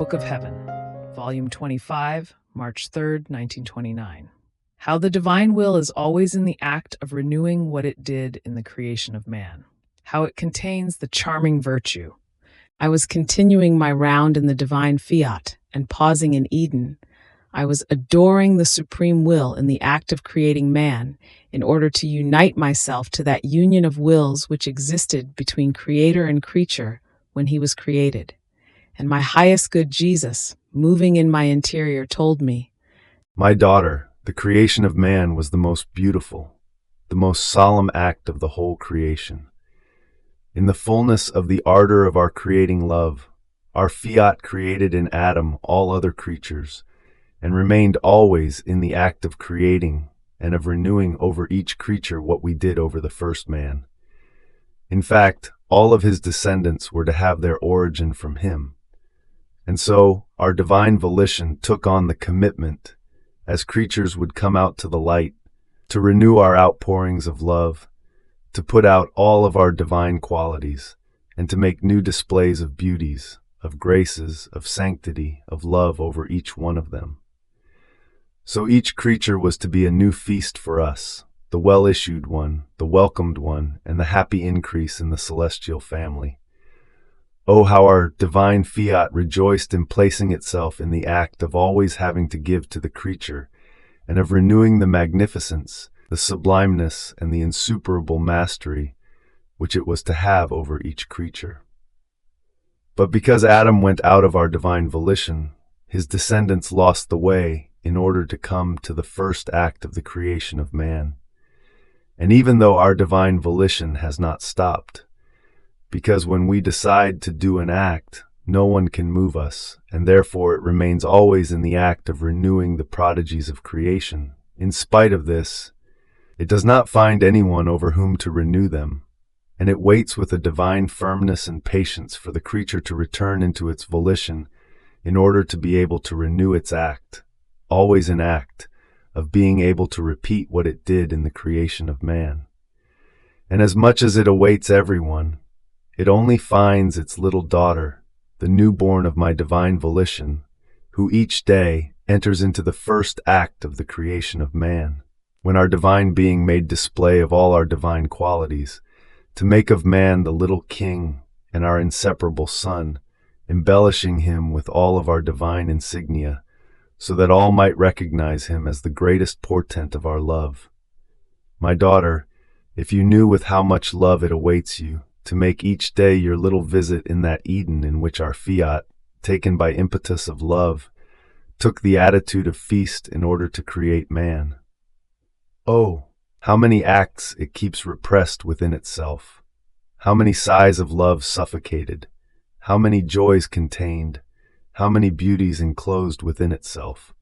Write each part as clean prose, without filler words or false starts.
Book of Heaven, Volume 25, March 3rd, 1929. How the divine will is always in the act of renewing what it did in the creation of man. How it contains the charming virtue. I was continuing my round in the divine fiat, and pausing in Eden, I was adoring the supreme will in the act of creating man, in order to unite myself to that union of wills which existed between creator and creature when he was created. And my highest good Jesus, moving in my interior, told me, "My daughter, the creation of man was the most beautiful, the most solemn act of the whole creation. In the fullness of the ardor of our creating love, our fiat created in Adam all other creatures, and remained always in the act of creating and of renewing over each creature what we did over the first man. In fact, all of his descendants were to have their origin from him. And so, our divine volition took on the commitment, as creatures would come out to the light, to renew our outpourings of love, to put out all of our divine qualities, and to make new displays of beauties, of graces, of sanctity, of love over each one of them. So each creature was to be a new feast for us, the well-issued one, the welcomed one, and the happy increase in the celestial family. Oh, how our divine fiat rejoiced in placing itself in the act of always having to give to the creature, and of renewing the magnificence, the sublimeness, and the insuperable mastery which it was to have over each creature. But because Adam went out of our divine volition, his descendants lost the way in order to come to the first act of the creation of man. And even though our divine volition has not stopped, because when we decide to do an act, no one can move us, and therefore it remains always in the act of renewing the prodigies of creation. In spite of this, it does not find anyone over whom to renew them, and it waits with a divine firmness and patience for the creature to return into its volition in order to be able to renew its act, always an act of being able to repeat what it did in the creation of man. And as much as it awaits everyone, it only finds its little daughter, the newborn of my divine volition, who each day enters into the first act of the creation of man, when our divine being made display of all our divine qualities, to make of man the little king and our inseparable son, embellishing him with all of our divine insignia, so that all might recognize him as the greatest portent of our love. My daughter, if you knew with how much love it awaits you, to make each day your little visit in that Eden in which our fiat, taken by impetus of love, took the attitude of feast in order to create man. Oh, how many acts it keeps repressed within itself, how many sighs of love suffocated, how many joys contained, how many beauties enclosed within itself,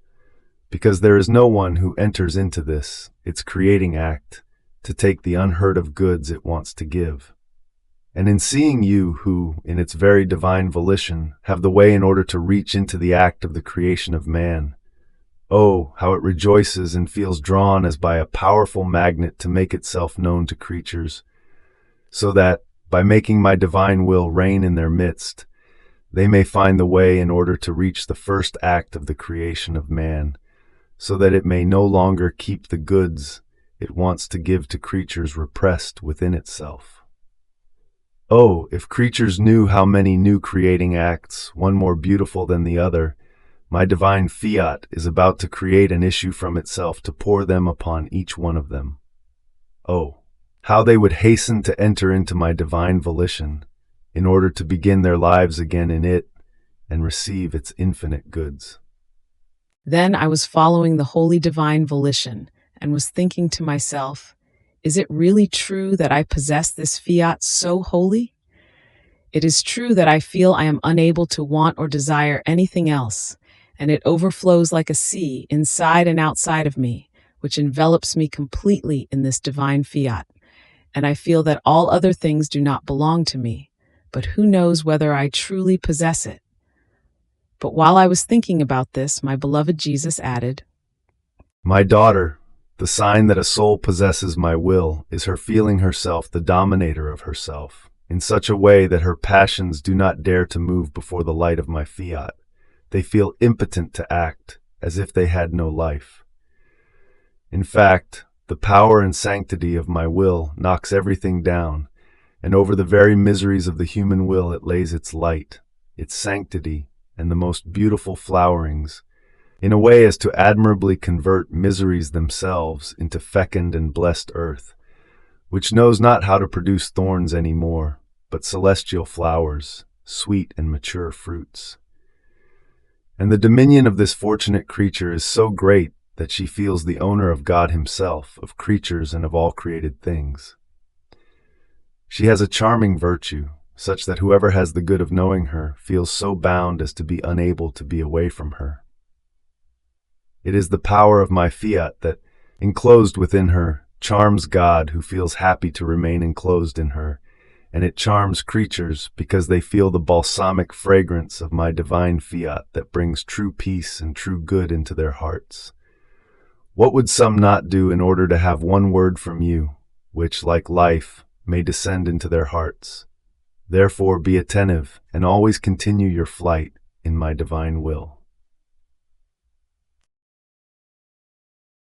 because there is no one who enters into this, its creating act, to take the unheard of goods it wants to give. And in seeing you who, in its very divine volition, have the way in order to reach into the act of the creation of man, oh, how it rejoices and feels drawn as by a powerful magnet to make itself known to creatures, so that, by making my divine will reign in their midst, they may find the way in order to reach the first act of the creation of man, so that it may no longer keep the goods it wants to give to creatures repressed within itself. Oh, if creatures knew how many new creating acts, one more beautiful than the other, my divine fiat is about to create and issue from itself to pour them upon each one of them. Oh, how they would hasten to enter into my divine volition, in order to begin their lives again in it and receive its infinite goods. Then I was following the holy divine volition and was thinking to myself, is it really true that I possess this fiat so holy? It is true that I feel I am unable to want or desire anything else, and it overflows like a sea inside and outside of me, which envelops me completely in this divine fiat, and I feel that all other things do not belong to me, but who knows whether I truly possess it. But while I was thinking about this, my beloved Jesus added, My daughter, the sign that a soul possesses my will is her feeling herself the dominator of herself, in such a way that her passions do not dare to move before the light of my fiat, They feel impotent to act, as if they had no life. In fact, the power and sanctity of my will knocks everything down, and over the very miseries of the human will it lays its light, its sanctity, and the most beautiful flowerings, in a way as to admirably convert miseries themselves into fecund and blessed earth, which knows not how to produce thorns any more, but celestial flowers, sweet and mature fruits. And the dominion of this fortunate creature is so great that she feels the owner of God himself, of creatures and of all created things. She has a charming virtue, such that whoever has the good of knowing her feels so bound as to be unable to be away from her. It is the power of my fiat that, enclosed within her, charms God, who feels happy to remain enclosed in her, and it charms creatures because they feel the balsamic fragrance of my divine fiat that brings true peace and true good into their hearts. What would some not do in order to have one word from you, which, like life, may descend into their hearts? Therefore be attentive and always continue your flight in my divine will.